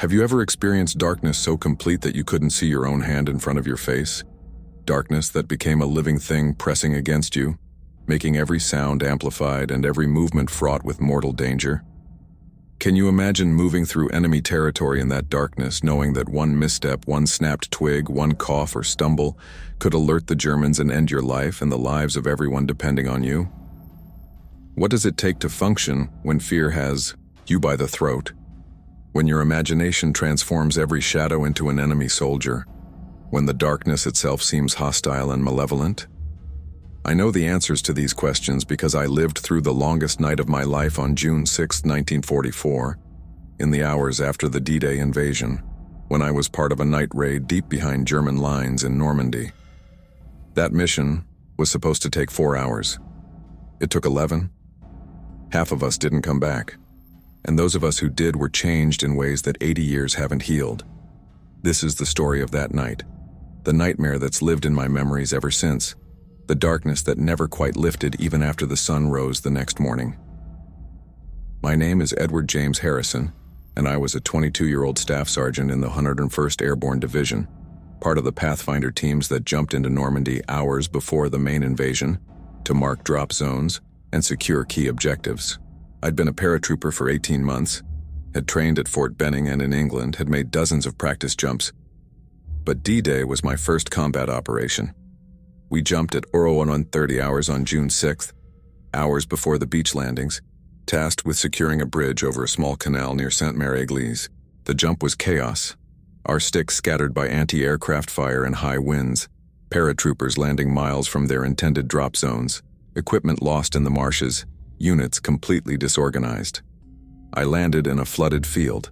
Have you ever experienced darkness so complete that you couldn't see your own hand in front of your face? Darkness that became a living thing pressing against you, making every sound amplified and every movement fraught with mortal danger? Can you imagine moving through enemy territory in that darkness, knowing that one misstep, one snapped twig, one cough or stumble could alert the Germans and end your life and the lives of everyone depending on you? What does it take to function when fear has you by the throat? When your imagination transforms every shadow into an enemy soldier? When the darkness itself seems hostile and malevolent? I know the answers to these questions because I lived through the longest night of my life on June 6, 1944, in the hours after the D-Day invasion, when I was part of a night raid deep behind German lines in Normandy. That mission was supposed to take 4 hours. It took 11. Half of us didn't come back, and those of us who did were changed in ways that 80 years haven't healed. This is the story of that night, the nightmare that's lived in my memories ever since, the darkness that never quite lifted even after the sun rose the next morning. My name is Edward James Harrison, and I was a 22-year-old staff sergeant in the 101st Airborne Division, part of the pathfinder teams that jumped into Normandy hours before the main invasion to mark drop zones and secure key objectives. I'd been a paratrooper for 18 months, had trained at Fort Benning and in England, had made dozens of practice jumps. But D-Day was my first combat operation. We jumped at 01:30 hours on June 6th, hours before the beach landings, tasked with securing a bridge over a small canal near Sainte-Mère-Église. The jump was chaos. Our sticks scattered by anti-aircraft fire and high winds, paratroopers landing miles from their intended drop zones, equipment lost in the marshes, units completely disorganized. I landed in a flooded field,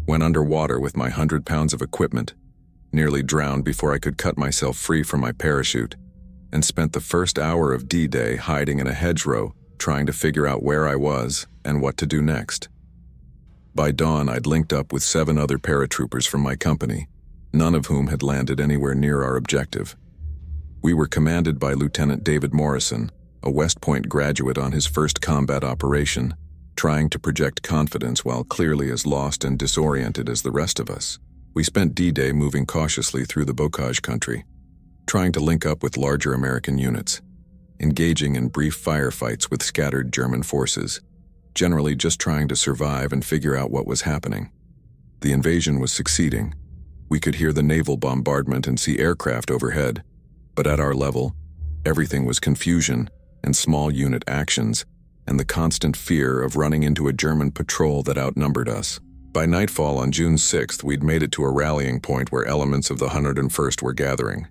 went underwater with my 100 pounds of equipment, nearly drowned before I could cut myself free from my parachute, and spent the first hour of D-Day hiding in a hedgerow, trying to figure out where I was and what to do next. By dawn, I'd linked up with 7 other paratroopers from my company, none of whom had landed anywhere near our objective. We were commanded by Lieutenant David Morrison, a West Point graduate on his first combat operation, trying to project confidence while clearly as lost and disoriented as the rest of us. We spent D-Day moving cautiously through the Bocage country, trying to link up with larger American units, engaging in brief firefights with scattered German forces, generally just trying to survive and figure out what was happening. The invasion was succeeding. We could hear the naval bombardment and see aircraft overhead, but at our level, everything was confusion and small unit actions, and the constant fear of running into a German patrol that outnumbered us. By nightfall on June 6th, we'd made it to a rallying point where elements of the 101st were gathering.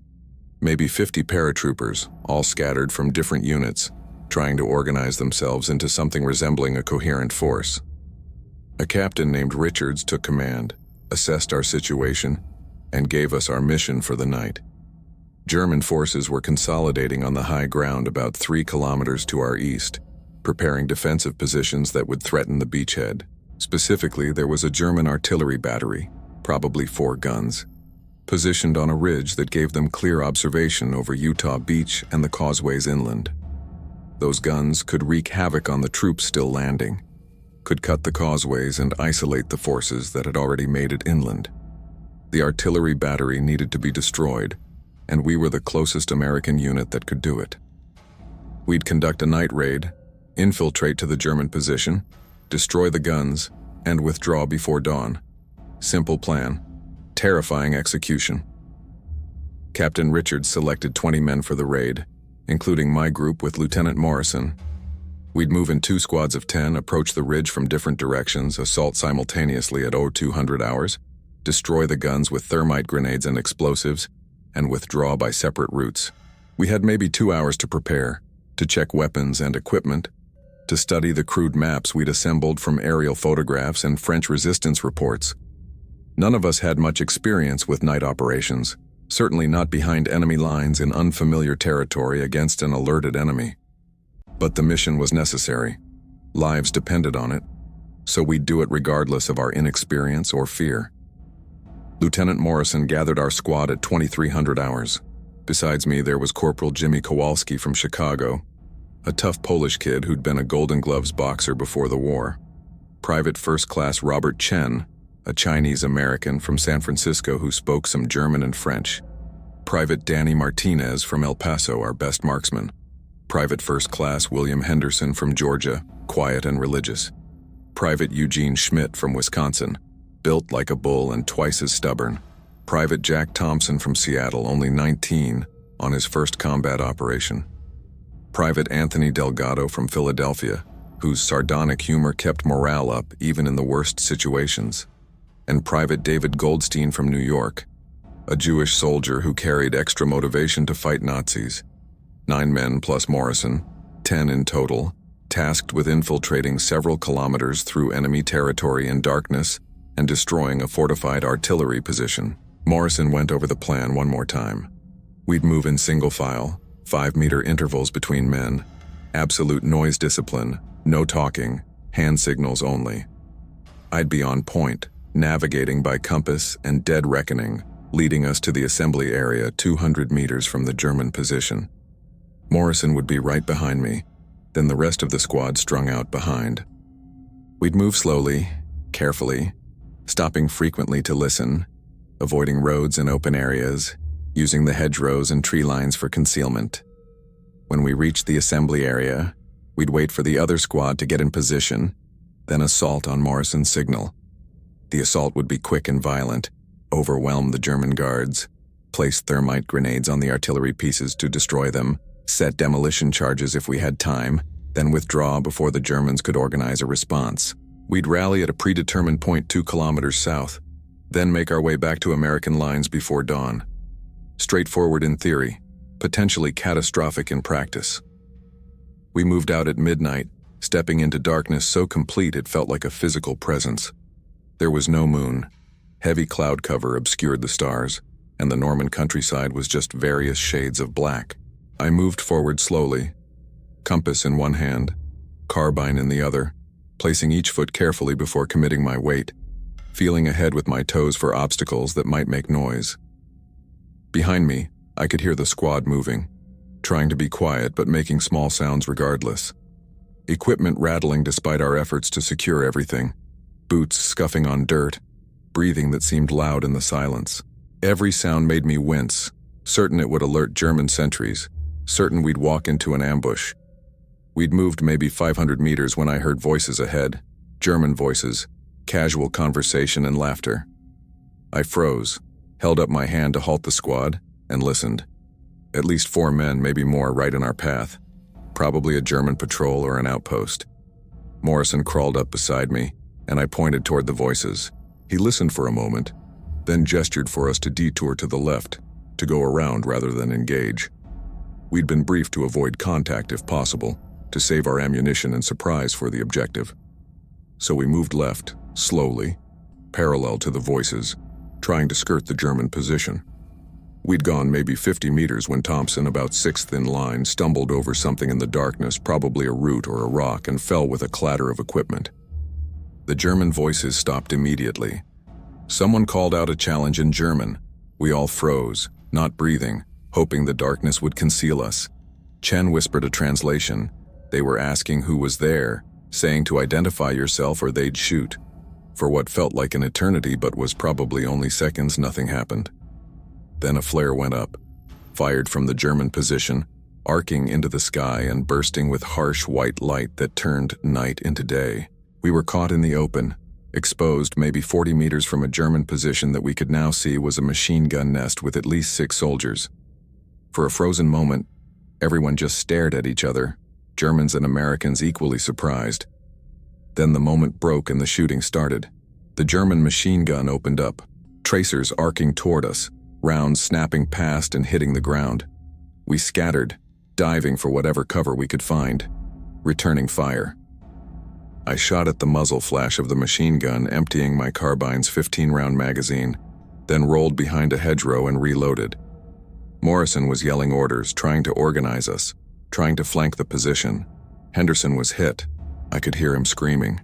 Maybe 50 paratroopers, all scattered from different units, trying to organize themselves into something resembling a coherent force. A captain named Richards took command, assessed our situation, and gave us our mission for the night. German forces were consolidating on the high ground about 3 kilometers to our east, preparing defensive positions that would threaten the beachhead. Specifically, there was a German artillery battery, probably 4 guns, positioned on a ridge that gave them clear observation over Utah Beach and the causeways inland. Those guns could wreak havoc on the troops still landing, could cut the causeways and isolate the forces that had already made it inland. The artillery battery needed to be destroyed, and we were the closest American unit that could do it. We'd conduct a night raid, infiltrate to the German position, destroy the guns, and withdraw before dawn. Simple plan, terrifying execution. Captain Richards selected 20 men for the raid, including my group with Lieutenant Morrison. We'd move in 2 squads of 10, approach the ridge from different directions, assault simultaneously at 0200 hours, destroy the guns with thermite grenades and explosives, and withdraw by separate routes. We had maybe 2 hours to prepare, to check weapons and equipment, to study the crude maps we'd assembled from aerial photographs and French resistance reports. None of us had much experience with night operations, certainly not behind enemy lines in unfamiliar territory against an alerted enemy. But the mission was necessary. Lives depended on it, so we'd do it regardless of our inexperience or fear. Lieutenant Morrison gathered our squad at 2300 hours. Besides me, there was Corporal Jimmy Kowalski from Chicago, a tough Polish kid who'd been a Golden Gloves boxer before the war. Private First Class Robert Chen, a Chinese-American from San Francisco who spoke some German and French. Private Danny Martinez from El Paso, our best marksman. Private First Class William Henderson from Georgia, quiet and religious. Private Eugene Schmidt from Wisconsin, built like a bull and twice as stubborn. Private Jack Thompson from Seattle, only 19, on his first combat operation. Private Anthony Delgado from Philadelphia, whose sardonic humor kept morale up even in the worst situations. And Private David Goldstein from New York, a Jewish soldier who carried extra motivation to fight Nazis. 9 men plus Morrison, 10 in total, tasked with infiltrating several kilometers through enemy territory in darkness and destroying a fortified artillery position. Morrison went over the plan one more time. We'd move in single file, 5-meter intervals between men, absolute noise discipline, no talking, hand signals only. I'd be on point, navigating by compass and dead reckoning, leading us to the assembly area 200 meters from the German position. Morrison would be right behind me, then the rest of the squad strung out behind. We'd move slowly, carefully, stopping frequently to listen, avoiding roads and open areas, using the hedgerows and tree lines for concealment. When we reached the assembly area, we'd wait for the other squad to get in position, then assault on Morrison's signal. The assault would be quick and violent, overwhelm the German guards, place thermite grenades on the artillery pieces to destroy them, set demolition charges if we had time, then withdraw before the Germans could organize a response. We'd rally at a predetermined point 2 kilometers south, then make our way back to American lines before dawn. Straightforward in theory, potentially catastrophic in practice. We moved out at midnight, stepping into darkness so complete it felt like a physical presence. There was no moon. Heavy cloud cover obscured the stars, and the Norman countryside was just various shades of black. I moved forward slowly, compass in one hand, carbine in the other, placing each foot carefully before committing my weight, feeling ahead with my toes for obstacles that might make noise. Behind me, I could hear the squad moving, trying to be quiet but making small sounds regardless. Equipment rattling despite our efforts to secure everything, boots scuffing on dirt, breathing that seemed loud in the silence. Every sound made me wince, certain it would alert German sentries, certain we'd walk into an ambush. We'd moved maybe 500 meters when I heard voices ahead, German voices, casual conversation and laughter. I froze, held up my hand to halt the squad, and listened. At least 4 men, maybe more, right in our path. Probably a German patrol or an outpost. Morrison crawled up beside me, and I pointed toward the voices. He listened for a moment, then gestured for us to detour to the left, to go around rather than engage. We'd been briefed to avoid contact if possible, to save our ammunition and supplies for the objective. So we moved left, slowly, parallel to the voices, trying to skirt the German position. We'd gone maybe 50 meters when Thompson, about 6th in line, stumbled over something in the darkness, probably a root or a rock, and fell with a clatter of equipment. The German voices stopped immediately. Someone called out a challenge in German. We all froze, not breathing, hoping the darkness would conceal us. Chen whispered a translation. They were asking who was there, saying to identify yourself or they'd shoot. For what felt like an eternity but was probably only seconds, nothing happened. Then a flare went up, fired from the German position, arcing into the sky and bursting with harsh white light that turned night into day. We were caught in the open, exposed maybe 40 meters from a German position that we could now see was a machine gun nest with at least 6 soldiers. For a frozen moment, everyone just stared at each other, Germans and Americans equally surprised. Then the moment broke and the shooting started. The German machine gun opened up, tracers arcing toward us, rounds snapping past and hitting the ground. We scattered, diving for whatever cover we could find, returning fire. I shot at the muzzle flash of the machine gun, emptying my carbine's 15-round magazine, then rolled behind a hedgerow and reloaded. Morrison was yelling orders, trying to organize us, trying to flank the position. Henderson was hit. I could hear him screaming.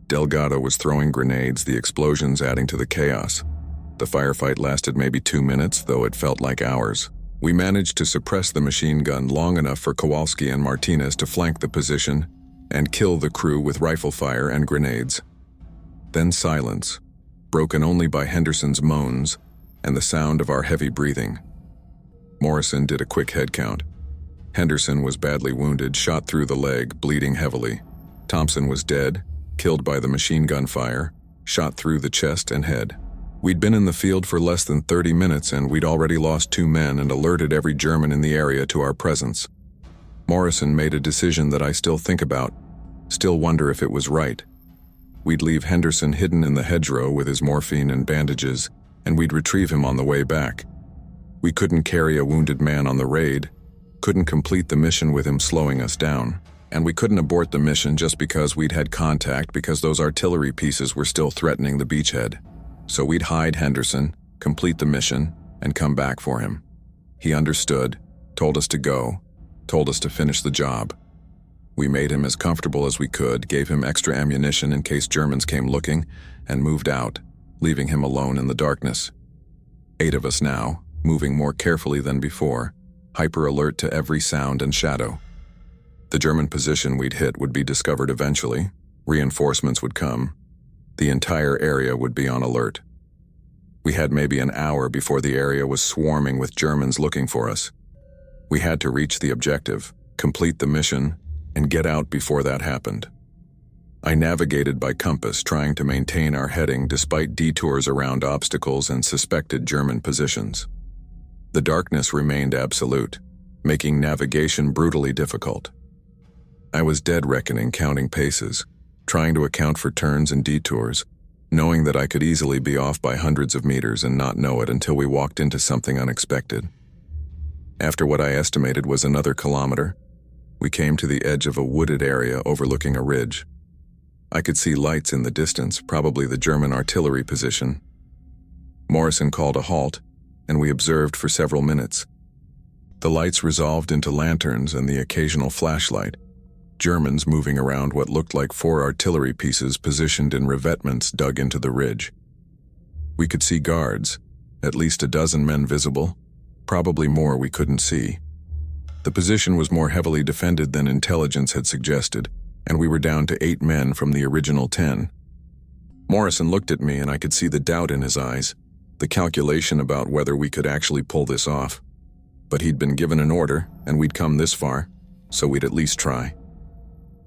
Delgado was throwing grenades, the explosions adding to the chaos. The firefight lasted maybe 2 minutes, though it felt like hours. We managed to suppress the machine gun long enough for Kowalski and Martinez to flank the position and kill the crew with rifle fire and grenades. Then silence. broken only by Henderson's moans and the sound of our heavy breathing. Morrison did a quick head count. Henderson was badly wounded, shot through the leg, bleeding heavily. Thompson was dead, killed by the machine gun fire, shot through the chest and head. We'd been in the field for less than 30 minutes and we'd already lost 2 men and alerted every German in the area to our presence. Morrison made a decision that I still think about, still wonder if it was right. We'd leave Henderson hidden in the hedgerow with his morphine and bandages, and we'd retrieve him on the way back. We couldn't carry a wounded man on the raid, couldn't complete the mission with him slowing us down, and we couldn't abort the mission just because we'd had contact because those artillery pieces were still threatening the beachhead. So we'd hide Henderson, complete the mission, and come back for him. He understood, told us to go, told us to finish the job. We made him as comfortable as we could, gave him extra ammunition in case Germans came looking, and moved out, leaving him alone in the darkness. 8 of us now, moving more carefully than before, hyper alert to every sound and shadow. The German position we'd hit would be discovered eventually, reinforcements would come, the entire area would be on alert. We had maybe an hour before the area was swarming with Germans looking for us. We had to reach the objective, complete the mission, and get out before that happened. I navigated by compass, trying to maintain our heading despite detours around obstacles and suspected German positions. The darkness remained absolute, making navigation brutally difficult. I was dead reckoning counting paces, trying to account for turns and detours, knowing that I could easily be off by hundreds of meters and not know it until we walked into something unexpected. After what I estimated was another kilometer, we came to the edge of a wooded area overlooking a ridge. I could see lights in the distance, probably the German artillery position. Morrison called a halt, and we observed for several minutes. The lights resolved into lanterns and the occasional flashlight, Germans moving around what looked like 4 artillery pieces positioned in revetments dug into the ridge. We could see guards, at least a dozen men visible, probably more we couldn't see. The position was more heavily defended than intelligence had suggested, and we were down to 8 men from the original 10. Morrison looked at me and I could see the doubt in his eyes, the calculation about whether we could actually pull this off. But he'd been given an order, and we'd come this far, so we'd at least try.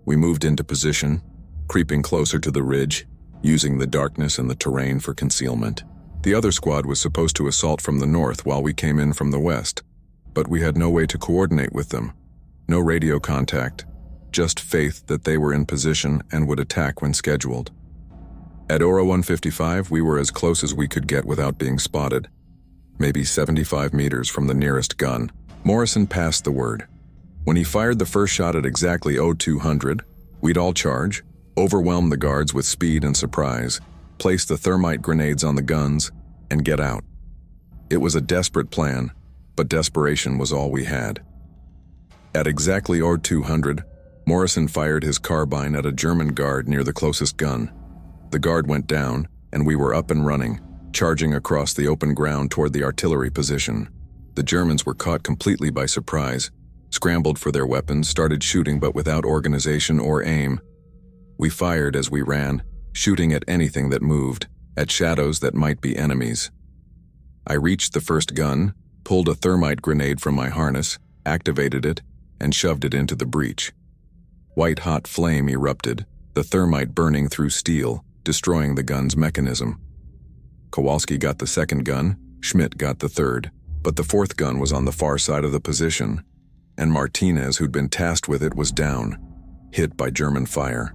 We moved into position, creeping closer to the ridge, using the darkness and the terrain for concealment. The other squad was supposed to assault from the north while we came in from the west, but we had no way to coordinate with them. No radio contact, just faith that they were in position and would attack when scheduled. At Ora 155, we were as close as we could get without being spotted, maybe 75 meters from the nearest gun. Morrison passed the word. When he fired the first shot at exactly 0200, we'd all charge, overwhelm the guards with speed and surprise, place the thermite grenades on the guns, and get out. It was a desperate plan, but desperation was all we had. At exactly 0200, Morrison fired his carbine at a German guard near the closest gun. The guard went down, and we were up and running, charging across the open ground toward the artillery position. The Germans were caught completely by surprise, scrambled for their weapons, started shooting but without organization or aim. We fired as we ran, shooting at anything that moved, at shadows that might be enemies. I reached the first gun, pulled a thermite grenade from my harness, activated it, and shoved it into the breach. White-hot flame erupted, the thermite burning through steel, destroying the gun's mechanism. Kowalski got the second gun, Schmidt got the third, but the fourth gun was on the far side of the position, and Martinez, who'd been tasked with it, was down, hit by German fire.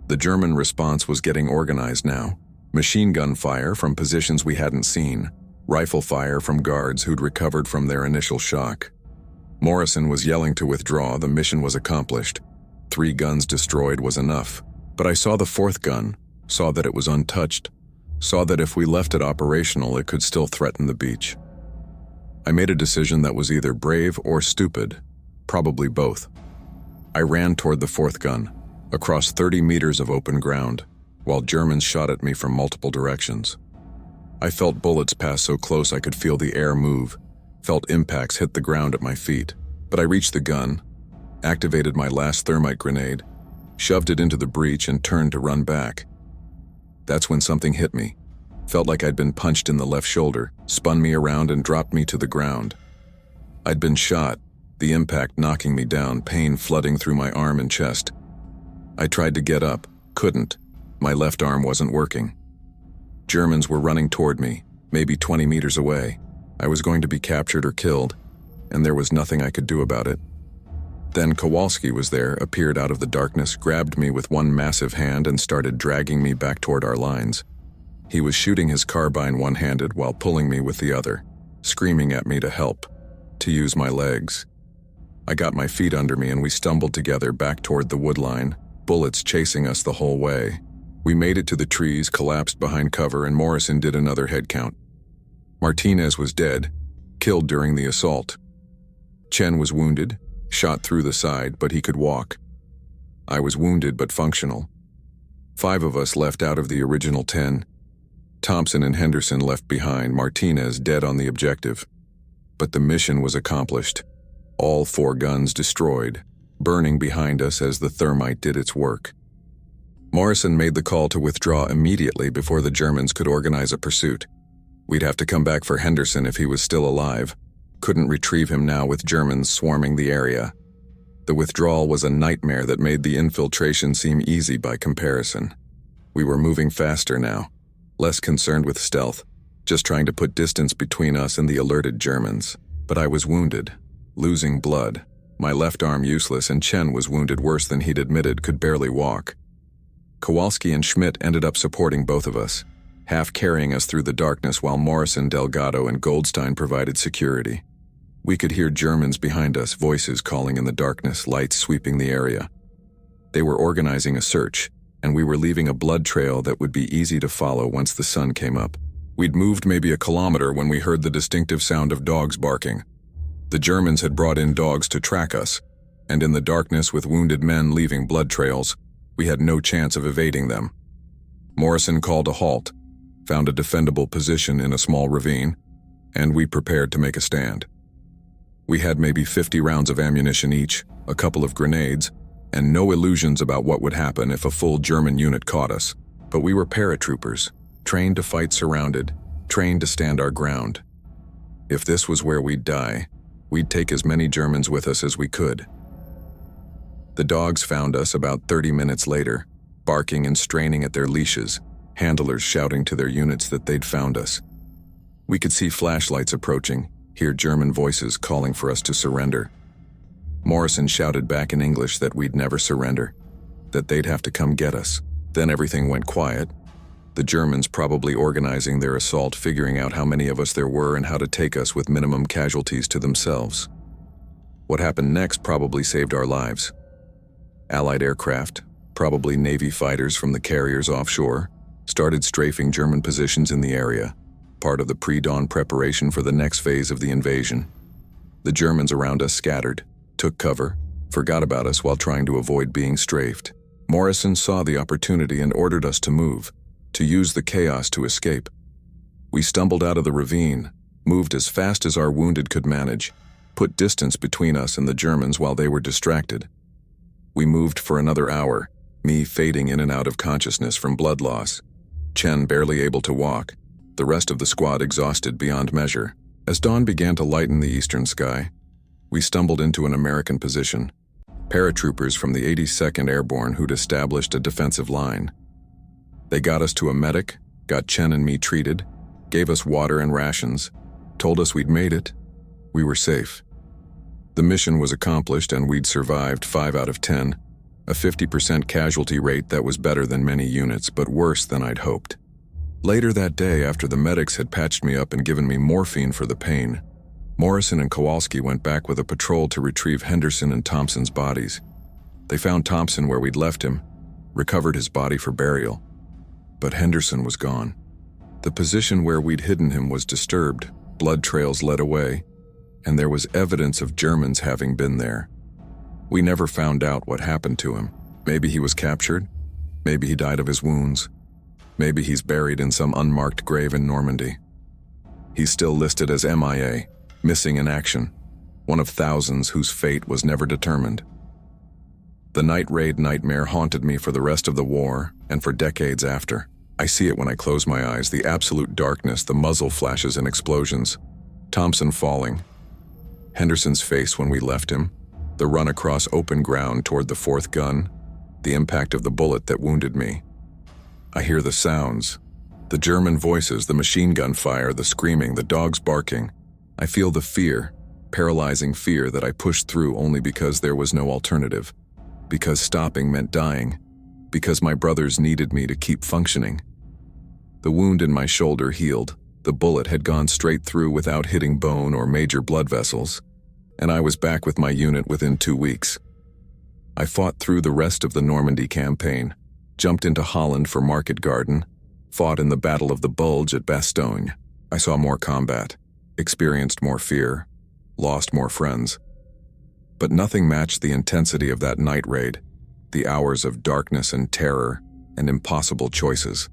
The German response was getting organized now. Machine gun fire from positions we hadn't seen, rifle fire from guards who'd recovered from their initial shock. Morrison was yelling to withdraw. The mission was accomplished. 3 guns destroyed was enough. But I saw the fourth gun, saw that it was untouched, saw that if we left it operational, it could still threaten the beach. I made a decision that was either brave or stupid, probably both. I ran toward the fourth gun, across 30 meters of open ground, while Germans shot at me from multiple directions. I felt bullets pass so close I could feel the air move, felt impacts hit the ground at my feet, but I reached the gun, activated my last thermite grenade, shoved it into the breach and turned to run back. That's when something hit me. Felt like I'd been punched in the left shoulder, spun me around and dropped me to the ground. I'd been shot, the impact knocking me down, pain flooding through my arm and chest. I tried to get up, couldn't. My left arm wasn't working. Germans were running toward me, maybe 20 meters away. I was going to be captured or killed, and there was nothing I could do about it. Then Kowalski was there, appeared out of the darkness, grabbed me with one massive hand and started dragging me back toward our lines. He was shooting his carbine one-handed while pulling me with the other, screaming at me to help, to use my legs. I got my feet under me and we stumbled together back toward the wood line, bullets chasing us the whole way. We made it to the trees, collapsed behind cover, and Morrison did another head count. Martinez was dead, killed during the assault. Chen was wounded, shot through the side, but he could walk. I was wounded but functional. 5 of us left out of the original 10. Thompson and Henderson left behind, Martinez dead on the objective. But the mission was accomplished. All 4 guns destroyed, burning behind us as the thermite did its work. Morrison made the call to withdraw immediately before the Germans could organize a pursuit. We'd have to come back for Henderson if he was still alive. Couldn't retrieve him now with Germans swarming the area. The withdrawal was a nightmare that made the infiltration seem easy by comparison. We were moving faster now, less concerned with stealth, just trying to put distance between us and the alerted Germans. But I was wounded, losing blood, my left arm useless, and Chen was wounded worse than he'd admitted, could barely walk. Kowalski and Schmidt ended up supporting both of us, half carrying us through the darkness while Morrison, Delgado, and Goldstein provided security. We could hear Germans behind us, voices calling in the darkness, lights sweeping the area. They were organizing a search, and we were leaving a blood trail that would be easy to follow once the sun came up. We'd moved maybe a kilometer when we heard the distinctive sound of dogs barking. The Germans had brought in dogs to track us, and in the darkness with wounded men leaving blood trails, we had no chance of evading them. Morrison called a halt, found a defendable position in a small ravine, and we prepared to make a stand. We had maybe 50 rounds of ammunition each, a couple of grenades, and no illusions about what would happen if a full German unit caught us. But we were paratroopers, trained to fight surrounded, trained to stand our ground. If this was where we'd die, we'd take as many Germans with us as we could. The dogs found us about 30 minutes later, barking and straining at their leashes, handlers shouting to their units that they'd found us. We could see flashlights approaching, hear German voices calling for us to surrender. Morrison shouted back in English that we'd never surrender, that they'd have to come get us. Then everything went quiet. The Germans probably organizing their assault, figuring out how many of us there were and how to take us with minimum casualties to themselves. What happened next probably saved our lives. Allied aircraft, probably Navy fighters from the carriers offshore, started strafing German positions in the area, part of the pre-dawn preparation for the next phase of the invasion. The Germans around us scattered, took cover, forgot about us while trying to avoid being strafed. Morrison saw the opportunity and ordered us to move, to use the chaos to escape. We stumbled out of the ravine, moved as fast as our wounded could manage, put distance between us and the Germans while they were distracted. We moved for another hour, me fading in and out of consciousness from blood loss, Chen barely able to walk, the rest of the squad exhausted beyond measure. As dawn began to lighten the eastern sky, we stumbled into an American position, paratroopers from the 82nd Airborne who'd established a defensive line. They got us to a medic, got Chen and me treated, gave us water and rations, told us we'd made it, we were safe. The mission was accomplished and we'd survived 5 out of 10, a 50% casualty rate that was better than many units but worse than I'd hoped. Later that day, after the medics had patched me up and given me morphine for the pain, Morrison and Kowalski went back with a patrol to retrieve Henderson and Thompson's bodies. They found Thompson where we'd left him, recovered his body for burial. But Henderson was gone. The position where we'd hidden him was disturbed, blood trails led away, and there was evidence of Germans having been there. We never found out what happened to him. Maybe he was captured, maybe he died of his wounds, maybe he's buried in some unmarked grave in Normandy. He's still listed as MIA, missing in action, one of thousands whose fate was never determined. The night raid nightmare haunted me for the rest of the war and for decades after. I see it when I close my eyes, the absolute darkness, the muzzle flashes and explosions. Thompson falling. Henderson's face when we left him. The run across open ground toward the fourth gun. The impact of the bullet that wounded me. I hear the sounds. The German voices, the machine gun fire, the screaming, the dogs barking. I feel the fear, paralyzing fear that I pushed through only because there was no alternative. Because stopping meant dying. Because my brothers needed me to keep functioning. The wound in my shoulder healed. The bullet had gone straight through without hitting bone or major blood vessels, and I was back with my unit within 2 weeks. I fought through the rest of the Normandy campaign, jumped into Holland for Market Garden, fought in the Battle of the Bulge at Bastogne. I saw more combat, experienced more fear, lost more friends. But nothing matched the intensity of that night raid, the hours of darkness and terror and impossible choices.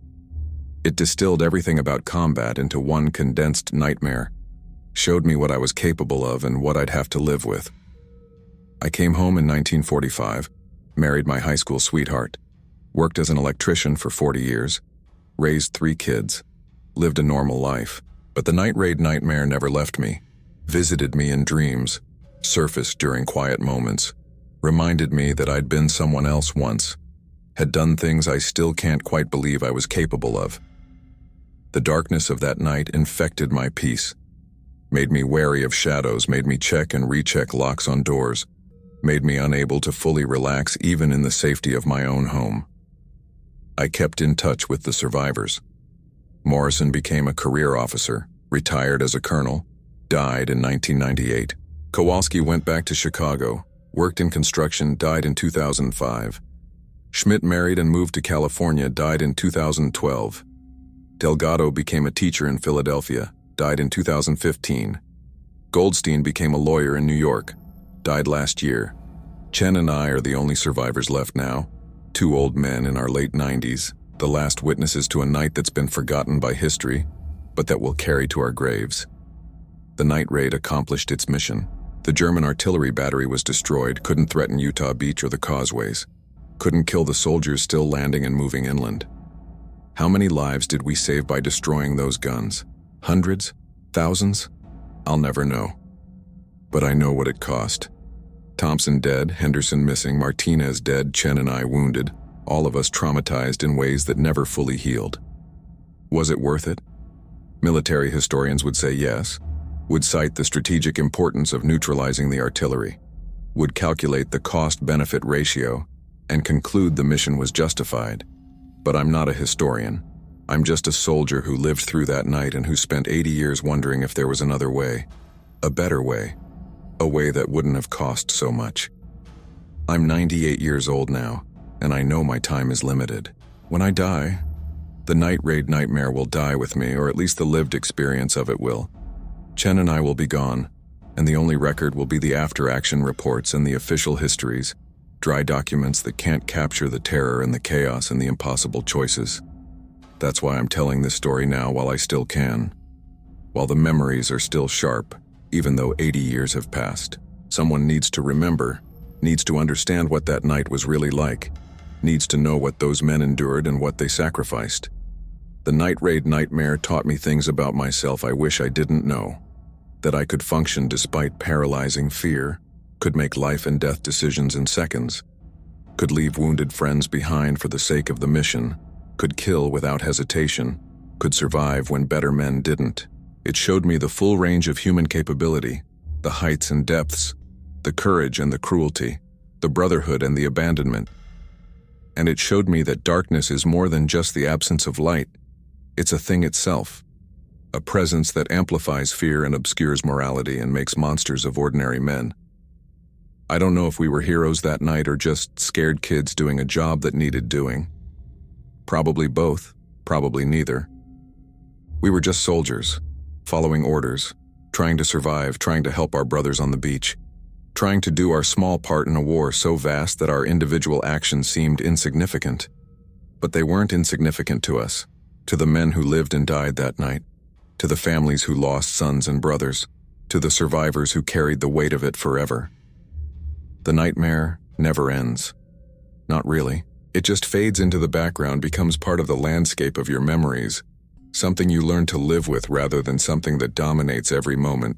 It distilled everything about combat into one condensed nightmare, showed me what I was capable of and what I'd have to live with. I came home in 1945, married my high school sweetheart, worked as an electrician for 40 years, raised 3 kids, lived a normal life. But the night raid nightmare never left me, visited me in dreams, surfaced during quiet moments, reminded me that I'd been someone else once, had done things I still can't quite believe I was capable of. The darkness of that night infected my peace, made me wary of shadows, made me check and recheck locks on doors, made me unable to fully relax even in the safety of my own home. I kept in touch with the survivors. Morrison became a career officer, retired as a colonel, died in 1998. Kowalski went back to Chicago, worked in construction, died in 2005. Schmidt married and moved to California, died in 2012. Delgado became a teacher in Philadelphia, died in 2015. Goldstein became a lawyer in New York, died last year. Chen and I are the only survivors left now, 2 old men in our late 90s, the last witnesses to a night that's been forgotten by history, but that will carry to our graves. The night raid accomplished its mission. The German artillery battery was destroyed, couldn't threaten Utah Beach or the causeways, couldn't kill the soldiers still landing and moving inland. How many lives did we save by destroying those guns? Hundreds? Thousands? I'll never know. But I know what it cost. Thompson dead, Henderson missing, Martinez dead, Chen and I wounded, all of us traumatized in ways that never fully healed. Was it worth it? Military historians would say yes, would cite the strategic importance of neutralizing the artillery, would calculate the cost-benefit ratio, and conclude the mission was justified. But I'm not a historian. I'm just a soldier who lived through that night and who spent 80 years wondering if there was another way, a better way, a way that wouldn't have cost so much. I'm 98 years old now, and I know my time is limited. When I die, the night raid nightmare will die with me, or at least the lived experience of it will. Chen and I will be gone, and the only record will be the after-action reports and the official histories, dry documents that can't capture the terror and the chaos and the impossible choices. That's why I'm telling this story now while I still can. While the memories are still sharp, even though 80 years have passed. Someone needs to remember, needs to understand what that night was really like, needs to know what those men endured and what they sacrificed. The night raid nightmare taught me things about myself I wish I didn't know. That I could function despite paralyzing fear, could make life and death decisions in seconds, could leave wounded friends behind for the sake of the mission, could kill without hesitation, could survive when better men didn't. It showed me the full range of human capability, the heights and depths, the courage and the cruelty, the brotherhood and the abandonment. And it showed me that darkness is more than just the absence of light. It's a thing itself, a presence that amplifies fear and obscures morality and makes monsters of ordinary men. I don't know if we were heroes that night or just scared kids doing a job that needed doing. Probably both, probably neither. We were just soldiers, following orders, trying to survive, trying to help our brothers on the beach, trying to do our small part in a war so vast that our individual actions seemed insignificant. But they weren't insignificant to us, to the men who lived and died that night, to the families who lost sons and brothers, to the survivors who carried the weight of it forever. The nightmare never ends. Not really. It just fades into the background, becomes part of the landscape of your memories, something you learn to live with rather than something that dominates every moment.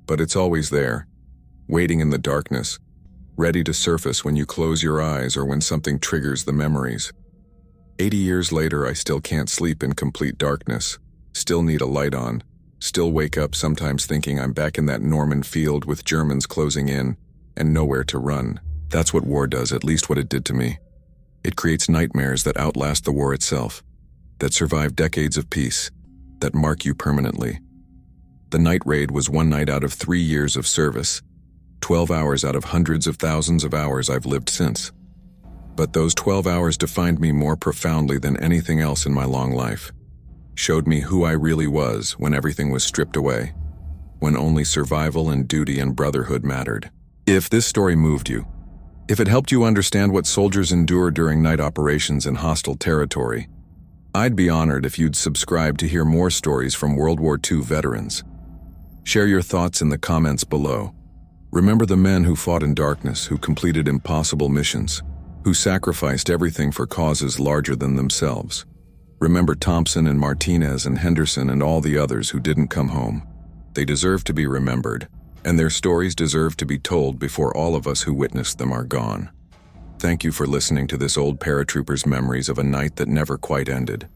But it's always there, waiting in the darkness, ready to surface when you close your eyes or when something triggers the memories. 80 years later, I still can't sleep in complete darkness, still need a light on, still wake up sometimes thinking I'm back in that Norman field with Germans closing in and nowhere to run. That's what war does, at least what it did to me. It creates nightmares that outlast the war itself, that survive decades of peace, that mark you permanently. The night raid was 1 night out of 3 years of service, 12 hours out of hundreds of thousands of hours I've lived since. But those 12 hours defined me more profoundly than anything else in my long life. Showed me who I really was when everything was stripped away, when only survival and duty and brotherhood mattered. If this story moved you, if it helped you understand what soldiers endure during night operations in hostile territory, I'd be honored if you'd subscribe to hear more stories from World War II veterans. Share your thoughts in the comments below. Remember the men who fought in darkness, who completed impossible missions, who sacrificed everything for causes larger than themselves. Remember Thompson and Martinez and Henderson and all the others who didn't come home. They deserve to be remembered, and their stories deserve to be told before all of us who witnessed them are gone. Thank you for listening to this old paratrooper's memories of a night that never quite ended.